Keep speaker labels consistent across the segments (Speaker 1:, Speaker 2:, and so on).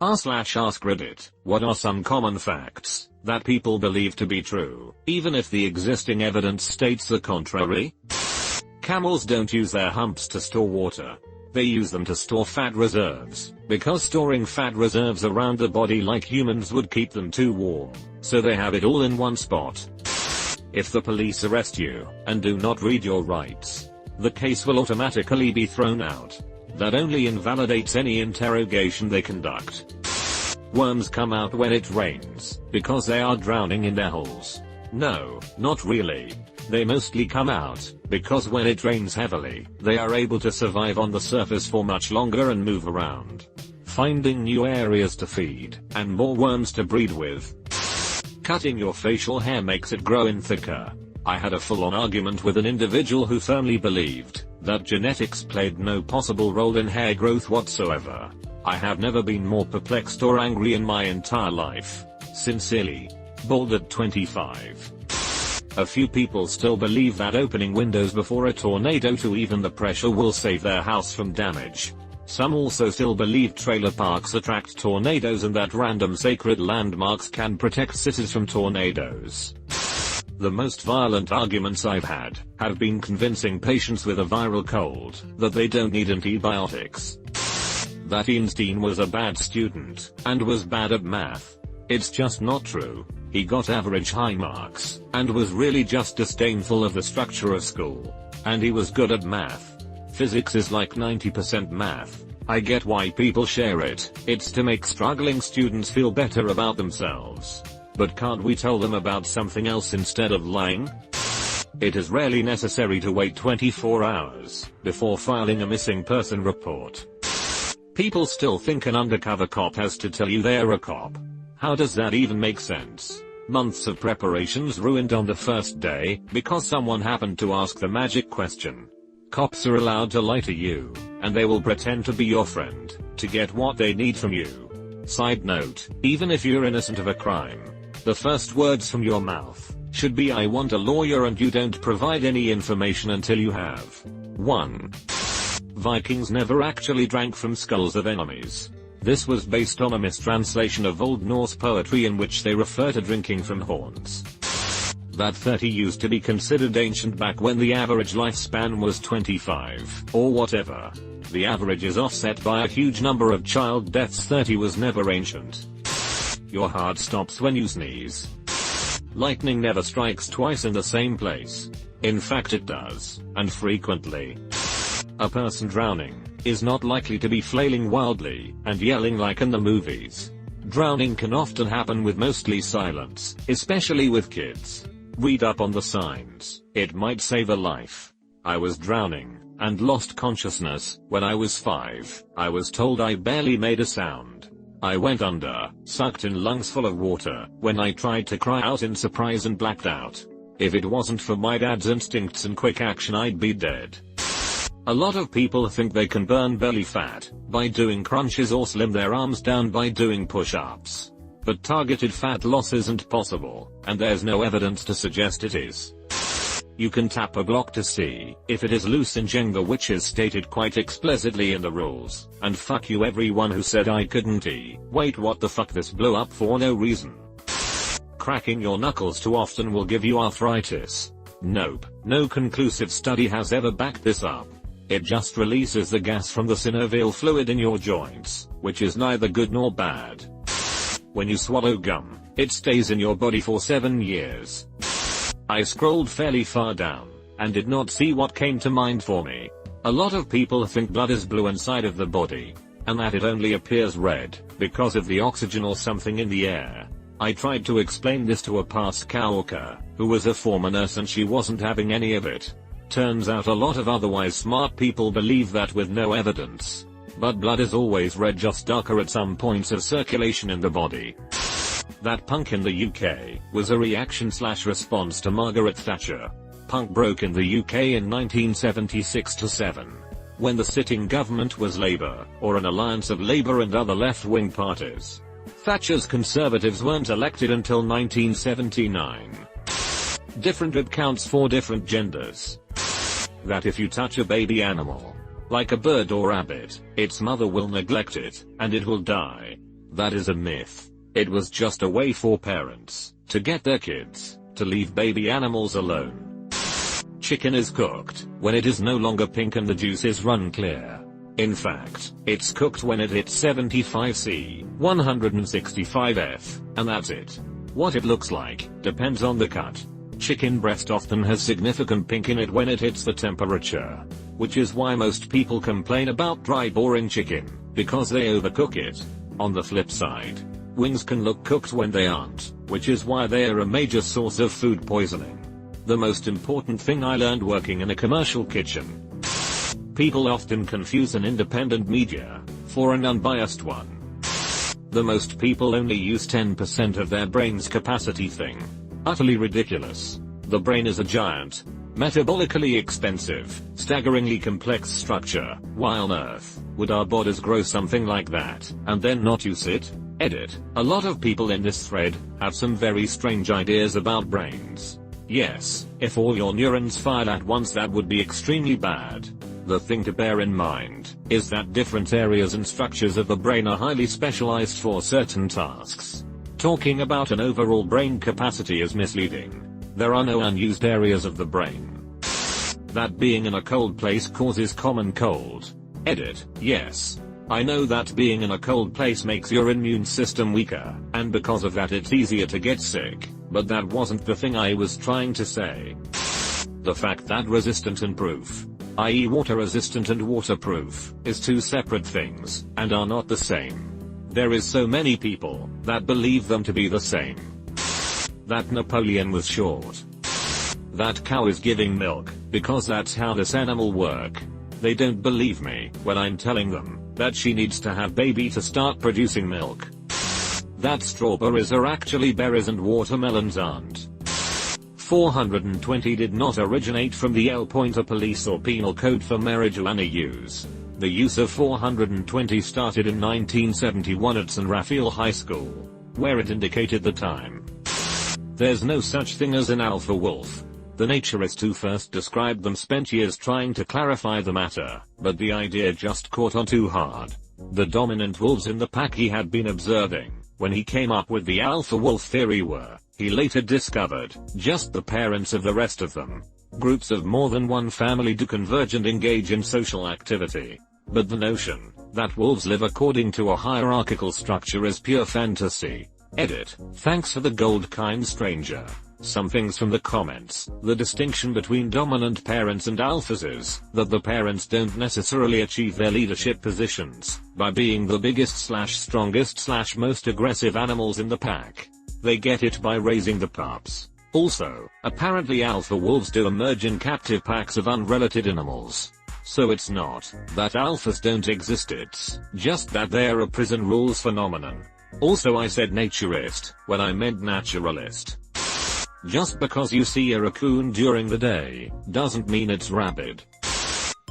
Speaker 1: r/AskReddit, what are some common facts that people believe to be true, even if the existing evidence states the contrary? Camels don't use their humps to store water. They use them to store fat reserves, because storing fat reserves around the body like humans would keep them too warm, so they have it all in one spot. If the police arrest you, and do not read your rights, the case will automatically be thrown out. That only invalidates any interrogation they conduct. Worms come out when it rains, because they are drowning in their holes. No, not really. They mostly come out, because when it rains heavily, they are able to survive on the surface for much longer and move around, finding new areas to feed, and more worms to breed with. Cutting your facial hair makes it grow in thicker. I had a full-on argument with an individual who firmly believed that genetics played no possible role in hair growth whatsoever. I have never been more perplexed or angry in my entire life. Sincerely. Bald at 25. A few people still believe that opening windows before a tornado to even the pressure will save their house from damage. Some also still believe trailer parks attract tornadoes and that random sacred landmarks can protect cities from tornadoes. The most violent arguments I've had have been convincing patients with a viral cold that they don't need antibiotics. That Einstein was a bad student and was bad at math. It's just not true. He got average high marks and was really just disdainful of the structure of school. And he was good at math. Physics is like 90% math. I get why people share it. It's to make struggling students feel better about themselves. But can't we tell them about something else instead of lying? It is rarely necessary to wait 24 hours before filing a missing person report. People still think an undercover cop has to tell you they're a cop. How does that even make sense? Months of preparations ruined on the first day because someone happened to ask the magic question. Cops are allowed to lie to you, and they will pretend to be your friend to get what they need from you. Side note, even if you're innocent of a crime, the first words from your mouth should be "I want a lawyer," and you don't provide any information until you have one. Vikings never actually drank from skulls of enemies. This was based on a mistranslation of Old Norse poetry in which they refer to drinking from horns. That 30 used to be considered ancient back when the average lifespan was 25, or whatever. The average is offset by a huge number of child deaths. 30 was never ancient. Your heart stops when you sneeze. Lightning never strikes twice in the same place. In fact it does, and frequently. A person drowning is not likely to be flailing wildly and yelling like in the movies. Drowning can often happen with mostly silence, especially with kids. Read up on the signs. It might save a life. I was drowning and lost consciousness when I was 5. I was told I barely made a sound. I went under, sucked in lungs full of water, when I tried to cry out in surprise and blacked out. If it wasn't for my dad's instincts and quick action, I'd be dead. A lot of people think they can burn belly fat by doing crunches or slim their arms down by doing push-ups. But targeted fat loss isn't possible, and there's no evidence to suggest it is. You can tap a block to see if it is loose in Jenga, which is stated quite explicitly in the rules, and fuck you everyone who said I couldn't wait, what the fuck, this blew up for no reason. Cracking your knuckles too often will give you arthritis. Nope, no conclusive study has ever backed this up. It just releases the gas from the synovial fluid in your joints, which is neither good nor bad. When you swallow gum, it stays in your body for 7 years. I scrolled fairly far down, and did not see what came to mind for me. A lot of people think blood is blue inside of the body, and that it only appears red because of the oxygen or something in the air. I tried to explain this to a past coworker, who was a former nurse, and she wasn't having any of it. Turns out a lot of otherwise smart people believe that with no evidence. But blood is always red, just darker at some points of circulation in the body. That punk in the UK was a reaction/response to Margaret Thatcher. Punk broke in the UK in 1976-7. When the sitting government was Labour, or an alliance of Labour and other left-wing parties. Thatcher's Conservatives weren't elected until 1979. Different accounts for different genders. That if you touch a baby animal, like a bird or rabbit, its mother will neglect it, and it will die. That is a myth. It was just a way for parents to get their kids to leave baby animals alone. Chicken is cooked when it is no longer pink and the juices run clear. In fact, it's cooked when it hits 75°C, 165°F, and that's it. What it looks like depends on the cut. Chicken breast often has significant pink in it when it hits the temperature, which is why most people complain about dry, boring chicken, because they overcook it. On the flip side, wings can look cooked when they aren't, which is why they are a major source of food poisoning. The most important thing I learned working in a commercial kitchen. People often confuse an independent media for an unbiased one. The most people only use 10% of their brain's capacity thing. Utterly ridiculous. The brain is a giant, metabolically expensive, staggeringly complex structure. Why on earth would our bodies grow something like that and then not use it? Edit. A lot of people in this thread have some very strange ideas about brains. Yes, if all your neurons fired at once, that would be extremely bad. The thing to bear in mind is that different areas and structures of the brain are highly specialized for certain tasks. Talking about an overall brain capacity is misleading. There are no unused areas of the brain. That being in a cold place causes common cold. Edit. Yes, I know that being in a cold place makes your immune system weaker, and because of that it's easier to get sick, but that wasn't the thing I was trying to say. The fact that resistant and proof, i.e. water resistant and waterproof, is two separate things, and are not the same. There is so many people that believe them to be the same. That Napoleon was short. That cow is giving milk, because that's how this animal work. They don't believe me when I'm telling them that she needs to have baby to start producing milk. That strawberries are actually berries and watermelons aren't. 420 did not originate from the El Pointer Police or Penal Code for marijuana use. The use of 420 started in 1971 at San Rafael High School, where it indicated the time. There's no such thing as an alpha wolf. The naturist who first described them spent years trying to clarify the matter, but the idea just caught on too hard. The dominant wolves in the pack he had been observing when he came up with the alpha wolf theory were, he later discovered, just the parents of the rest of them. Groups of more than one family do converge and engage in social activity. But the notion that wolves live according to a hierarchical structure is pure fantasy. Edit. Thanks for the gold, kind stranger. Some things from the comments. The distinction between dominant parents and alphas is that the parents don't necessarily achieve their leadership positions by being the biggest / strongest / most aggressive animals in the pack. They get it by raising the pups. Also, apparently alpha wolves do emerge in captive packs of unrelated animals. So it's not that alphas don't exist, it's just that they're a prison rules phenomenon. Also, I said naturist when I meant naturalist. Just because you see a raccoon during the day doesn't mean it's rabid.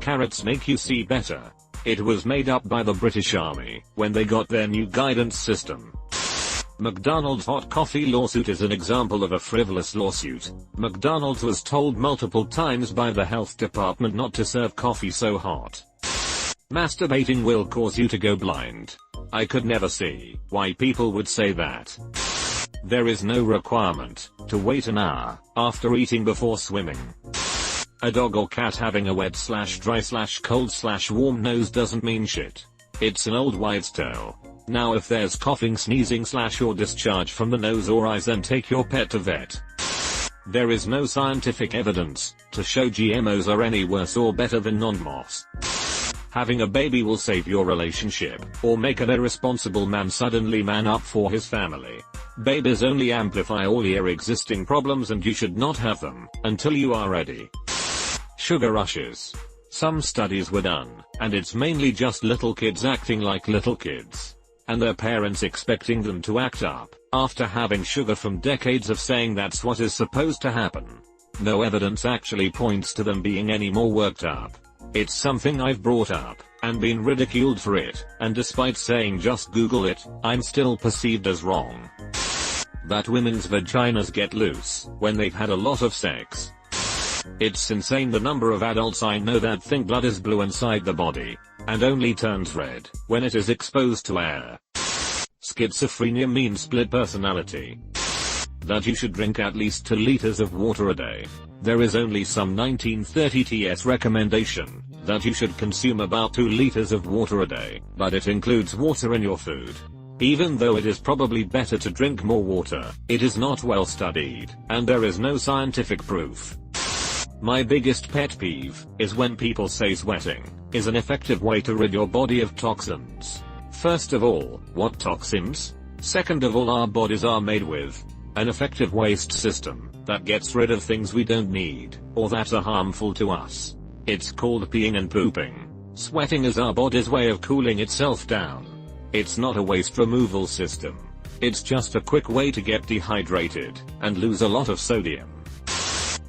Speaker 1: Carrots make you see better. It was made up by the British Army when they got their new guidance system. McDonald's hot coffee lawsuit is an example of a frivolous lawsuit. McDonald's was told multiple times by the health department not to serve coffee so hot. Masturbating will cause you to go blind. I could never see why people would say that. There is no requirement to wait an hour after eating before swimming. A dog or cat having a wet / dry / cold / warm nose doesn't mean shit. It's an old wives' tale. Now if there's coughing, sneezing / or discharge from the nose or eyes, then take your pet to vet. There is no scientific evidence to show GMOs are any worse or better than non-MOFs. Having a baby will save your relationship, or make an irresponsible man suddenly man up for his family. Babies only amplify all your existing problems and you should not have them until you are ready. Sugar rushes. Some studies were done, and it's mainly just little kids acting like little kids, and their parents expecting them to act up after having sugar from decades of saying that's what is supposed to happen. No evidence actually points to them being any more worked up. It's something I've brought up and been ridiculed for it, and despite saying just Google it, I'm still perceived as wrong. That women's vaginas get loose when they've had a lot of sex. It's insane the number of adults I know that think blood is blue inside the body and only turns red when it is exposed to air. Schizophrenia means split personality. That you should drink at least 2 liters of water a day. There is only some 1930 TS recommendation that you should consume about 2 liters of water a day, but it includes water in your food. Even though it is probably better to drink more water, it is not well studied, and there is no scientific proof. My biggest pet peeve is when people say sweating is an effective way to rid your body of toxins. First of all, what toxins? Second of all, our bodies are made with an effective waste system that gets rid of things we don't need, or that are harmful to us. It's called peeing and pooping. Sweating is our body's way of cooling itself down. It's not a waste removal system. It's just a quick way to get dehydrated and lose a lot of sodium.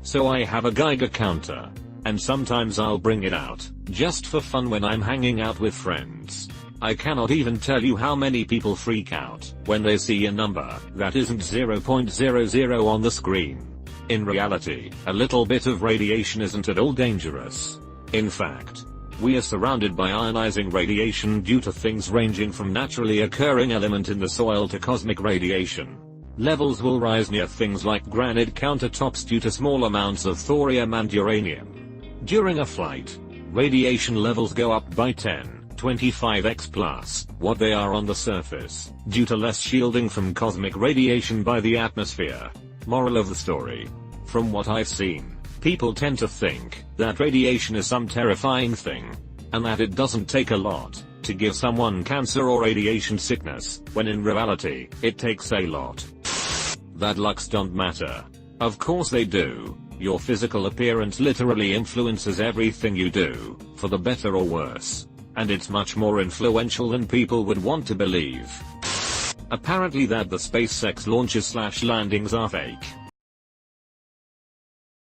Speaker 1: So I have a Geiger counter, and sometimes I'll bring it out, just for fun when I'm hanging out with friends. I cannot even tell you how many people freak out when they see a number that isn't 0.00 on the screen. In reality, a little bit of radiation isn't at all dangerous. In fact, we are surrounded by ionizing radiation due to things ranging from naturally occurring element in the soil to cosmic radiation. Levels will rise near things like granite countertops due to small amounts of thorium and uranium. During a flight, radiation levels go up by 10-25x plus what they are on the surface, due to less shielding from cosmic radiation by the atmosphere. Moral of the story: from what I've seen, people tend to think that radiation is some terrifying thing, and that it doesn't take a lot to give someone cancer or radiation sickness, when in reality, it takes a lot. That looks don't matter. Of course they do. Your physical appearance literally influences everything you do, for the better or worse. And it's much more influential than people would want to believe. Apparently that the SpaceX launches/landings are fake.